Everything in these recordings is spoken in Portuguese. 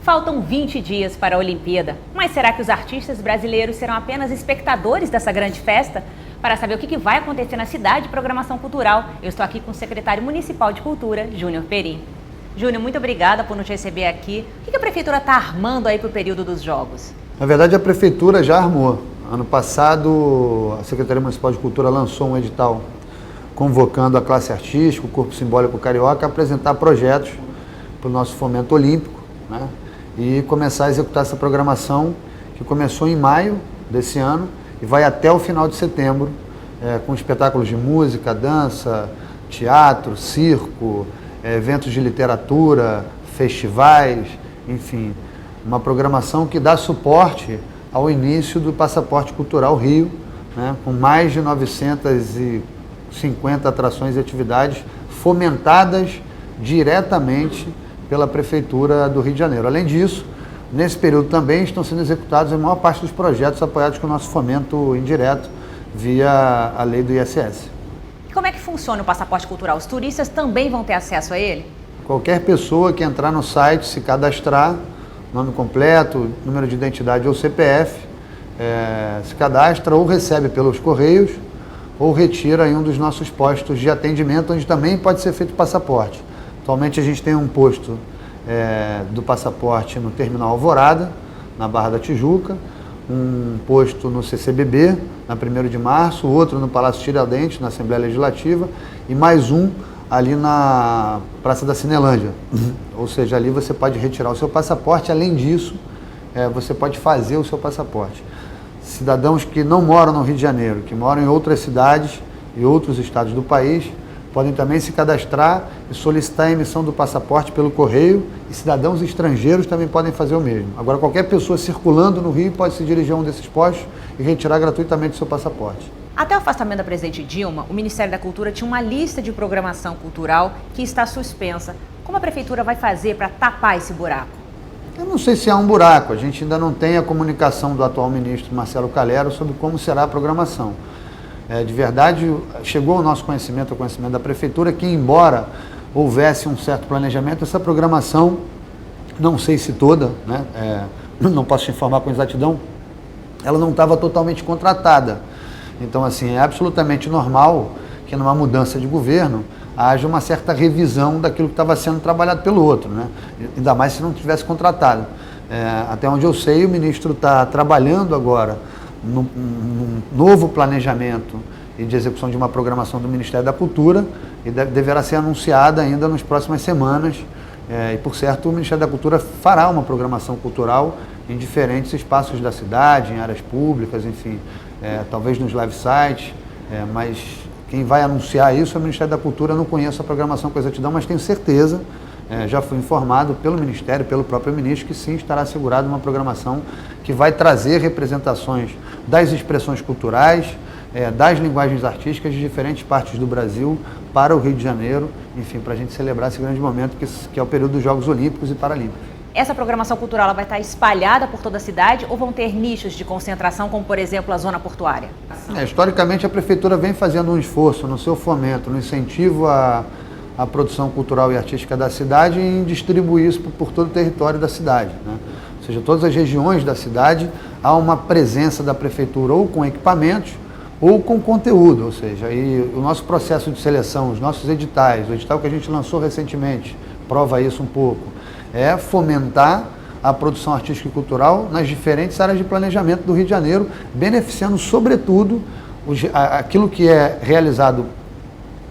Faltam 20 dias para a Olimpíada, mas será que os artistas brasileiros serão apenas espectadores dessa grande festa? Para saber o que vai acontecer na cidade de programação cultural, eu estou aqui com o secretário municipal de Cultura, Júnior Peri. Júnior, muito obrigada por nos receber aqui. O que a Prefeitura está armando aí para o período dos Jogos? Na verdade, a Prefeitura já armou. Ano passado, a Secretaria Municipal de Cultura lançou um edital convocando a classe artística, o Corpo Simbólico Carioca, a apresentar projetos para o nosso fomento olímpico, né? E começar a executar essa programação que começou em maio desse ano e vai até o final de setembro, com espetáculos de música, dança, teatro, circo, eventos de literatura, festivais, enfim, uma programação que dá suporte ao início do Passaporte Cultural Rio, né, com mais de 950 atrações e atividades fomentadas diretamente pela Prefeitura do Rio de Janeiro. Além disso, nesse período também estão sendo executados a maior parte dos projetos apoiados com o nosso fomento indireto via a lei do ISS. E como é que funciona o passaporte cultural? Os turistas também vão ter acesso a ele? Qualquer pessoa que entrar no site, se cadastrar, nome completo, número de identidade ou CPF, se cadastra ou recebe pelos correios ou retira em um dos nossos postos de atendimento, onde também pode ser feito passaporte. Atualmente a gente tem um posto do passaporte no Terminal Alvorada, na Barra da Tijuca, um posto no CCBB, na 1º de março, outro no Palácio Tiradentes, na Assembleia Legislativa, e mais um ali na Praça da Cinelândia. Ou seja, ali você pode retirar o seu passaporte, além disso, você pode fazer o seu passaporte. Cidadãos que não moram no Rio de Janeiro, que moram em outras cidades e outros estados do país, podem também se cadastrar e solicitar a emissão do passaporte pelo correio, e cidadãos estrangeiros também podem fazer o mesmo. Agora, qualquer pessoa circulando no Rio pode se dirigir a um desses postos e retirar gratuitamente o seu passaporte. Até o afastamento da presidente Dilma, o Ministério da Cultura tinha uma lista de programação cultural que está suspensa. Como a Prefeitura vai fazer para tapar esse buraco? Eu não sei se há um buraco, a gente ainda não tem a comunicação do atual ministro Marcelo Calero sobre como será a programação. De verdade, chegou ao nosso conhecimento, ao conhecimento da Prefeitura, que embora houvesse um certo planejamento, essa programação, não sei se toda, né, não posso te informar com exatidão, ela não estava totalmente contratada. Então, assim, é absolutamente normal que numa mudança de governo haja uma certa revisão daquilo que estava sendo trabalhado pelo outro, né? Ainda mais se não tivesse contratado. Até onde eu sei, o ministro está trabalhando agora num novo planejamento e de execução de uma programação do Ministério da Cultura e deverá ser anunciada ainda nas próximas semanas. E, por certo, o Ministério da Cultura fará uma programação cultural em diferentes espaços da cidade, em áreas públicas, enfim, talvez nos live sites, mas quem vai anunciar isso é o Ministério da Cultura. Eu não conheço a programação com exatidão, mas tenho certeza, já fui informado pelo Ministério, pelo próprio ministro, que sim, estará assegurada uma programação que vai trazer representações das expressões culturais, das linguagens artísticas de diferentes partes do Brasil para o Rio de Janeiro, enfim, para a gente celebrar esse grande momento que é o período dos Jogos Olímpicos e Paralímpicos. Essa programação cultural ela vai estar espalhada por toda a cidade ou vão ter nichos de concentração, como por exemplo a zona portuária? Historicamente a Prefeitura vem fazendo um esforço no seu fomento, no incentivo à produção cultural e artística da cidade, e em distribuir isso por todo o território da cidade, né? Ou seja, todas as regiões da cidade há uma presença da Prefeitura ou com equipamentos ou com conteúdo, ou seja, e o nosso processo de seleção, os nossos editais, o edital que a gente lançou recentemente, prova isso um pouco, é fomentar a produção artística e cultural nas diferentes áreas de planejamento do Rio de Janeiro, beneficiando sobretudo aquilo que é realizado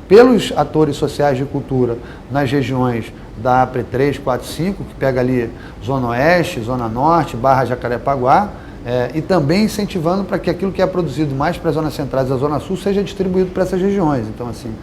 pelos atores sociais de cultura nas regiões da APRE 3, 4, 5, que pega ali Zona Oeste, Zona Norte, Barra Jacarepaguá, e também incentivando para que aquilo que é produzido mais para as zonas centrais e a Zona Sul seja distribuído para essas regiões. Então, assim,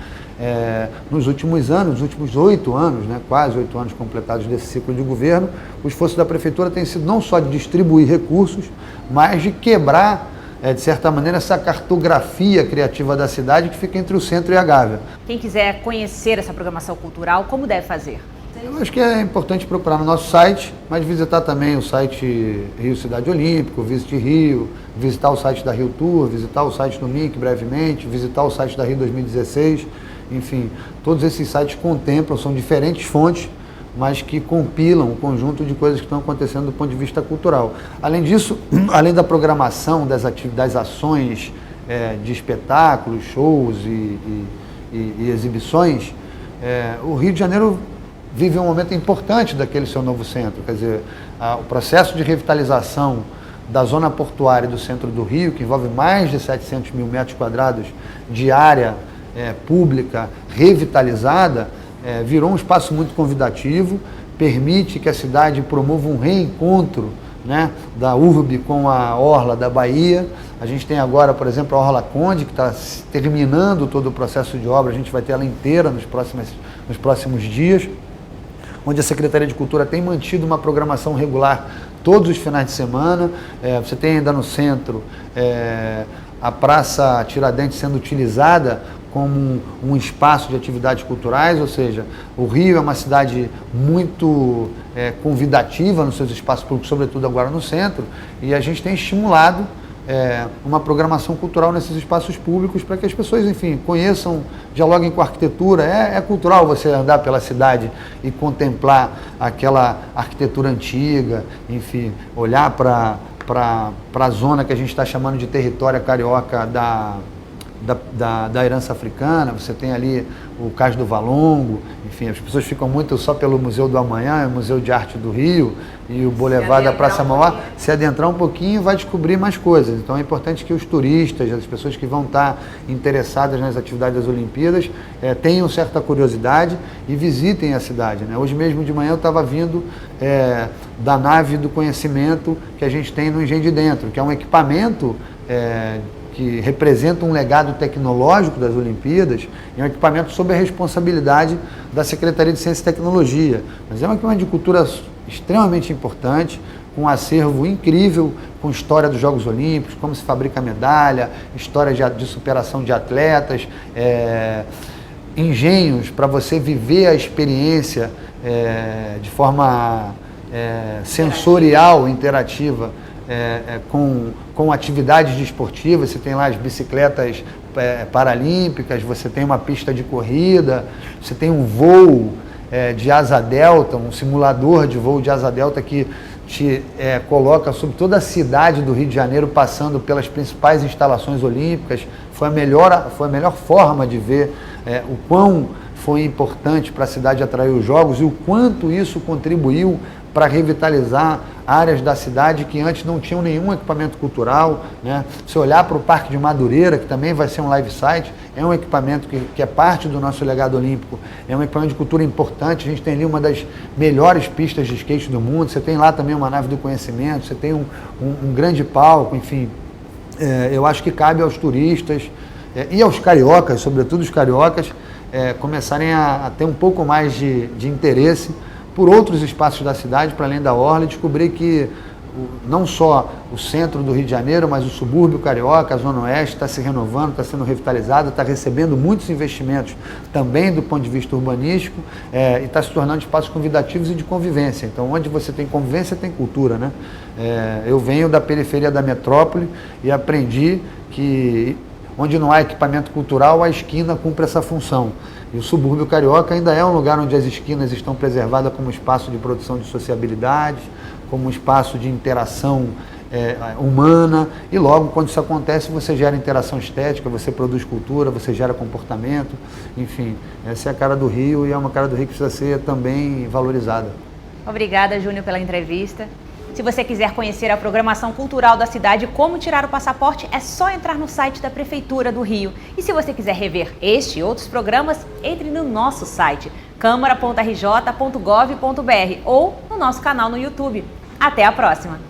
nos últimos anos, nos últimos 8 anos, né, quase 8 anos completados desse ciclo de governo, o esforço da Prefeitura tem sido não só de distribuir recursos, mas de quebrar, de certa maneira, essa cartografia criativa da cidade que fica entre o centro e a Gávea. Quem quiser conhecer essa programação cultural, como deve fazer? Eu acho que é importante procurar no nosso site, mas visitar também o site Rio Cidade Olímpico, Visite Rio, visitar o site da Rio Tour, visitar o site do MIC brevemente, visitar o site da Rio 2016, enfim, todos esses sites contemplam, são diferentes fontes mas que compilam um conjunto de coisas que estão acontecendo do ponto de vista cultural. Além disso, além da programação, das ações de espetáculos, shows e exibições, o Rio de Janeiro vive um momento importante daquele seu novo centro. Quer dizer, o processo de revitalização da zona portuária do centro do Rio, que envolve mais de 700 mil metros quadrados de área pública revitalizada, virou um espaço muito convidativo, permite que a cidade promova um reencontro, né, da urbe com a orla da Bahia. A gente tem agora, por exemplo, a Orla Conde, que está terminando todo o processo de obra, a gente vai ter ela inteira nos próximos dias, onde a Secretaria de Cultura tem mantido uma programação regular todos os finais de semana. Você tem ainda no centro a Praça Tiradentes sendo utilizada como um espaço de atividades culturais, ou seja, o Rio é uma cidade muito convidativa nos seus espaços públicos, sobretudo agora no centro, e a gente tem estimulado uma programação cultural nesses espaços públicos para que as pessoas, enfim, conheçam, dialoguem com a arquitetura. É cultural você andar pela cidade e contemplar aquela arquitetura antiga, enfim, olhar para a zona que a gente está chamando de território carioca da herança africana. Você tem ali o Cais do Valongo, enfim, as pessoas ficam muito só pelo Museu do Amanhã, o Museu de Arte do Rio e o Boulevard da Praça Mauá. Se adentrar um pouquinho, vai descobrir mais coisas. Então é importante que os turistas, as pessoas que vão estar interessadas nas atividades das Olimpíadas, tenham certa curiosidade e visitem a cidade, né? Hoje mesmo de manhã eu estava vindo da nave do conhecimento que a gente tem no Engenho de Dentro, que é um equipamento que representa um legado tecnológico das Olimpíadas, é um equipamento sob a responsabilidade da Secretaria de Ciência e Tecnologia. Mas é um equipamento de cultura extremamente importante, com um acervo incrível, com história dos Jogos Olímpicos, como se fabrica medalha, história de superação de atletas, engenhos para você viver a experiência de forma sensorial, interativa, com atividades desportivas. Você tem lá as bicicletas paralímpicas, você tem uma pista de corrida, você tem um voo de asa delta, um simulador de voo de asa delta que te coloca sobre toda a cidade do Rio de Janeiro, passando pelas principais instalações olímpicas. Foi a melhor forma de ver o quão foi importante para a cidade atrair os Jogos e o quanto isso contribuiu para revitalizar áreas da cidade que antes não tinham nenhum equipamento cultural, né? Se olhar para o Parque de Madureira, que também vai ser um live site, é um equipamento que é parte do nosso legado olímpico, é um equipamento de cultura importante. A gente tem ali uma das melhores pistas de skate do mundo, você tem lá também uma nave do conhecimento, você tem um grande palco, enfim. Eu acho que cabe aos turistas e aos cariocas, sobretudo os cariocas, começarem a ter um pouco mais de interesse por outros espaços da cidade, para além da orla, e descobrir que não só o centro do Rio de Janeiro, mas o subúrbio carioca, a Zona Oeste, está se renovando, está sendo revitalizada, está recebendo muitos investimentos também do ponto de vista urbanístico, e está se tornando espaços convidativos e de convivência. Então, onde você tem convivência, tem cultura, né? Eu venho da periferia da metrópole e aprendi que onde não há equipamento cultural, a esquina cumpre essa função. E o subúrbio carioca ainda é um lugar onde as esquinas estão preservadas como espaço de produção de sociabilidade, como um espaço de interação humana, e logo, quando isso acontece, você gera interação estética, você produz cultura, você gera comportamento, enfim, essa é a cara do Rio e é uma cara do Rio que precisa ser também valorizada. Obrigada, Júnior, pela entrevista. Se você quiser conhecer a programação cultural da cidade e como tirar o passaporte, é só entrar no site da Prefeitura do Rio. E se você quiser rever este e outros programas, entre no nosso site, câmara.rj.gov.br ou no nosso canal no YouTube. Até a próxima!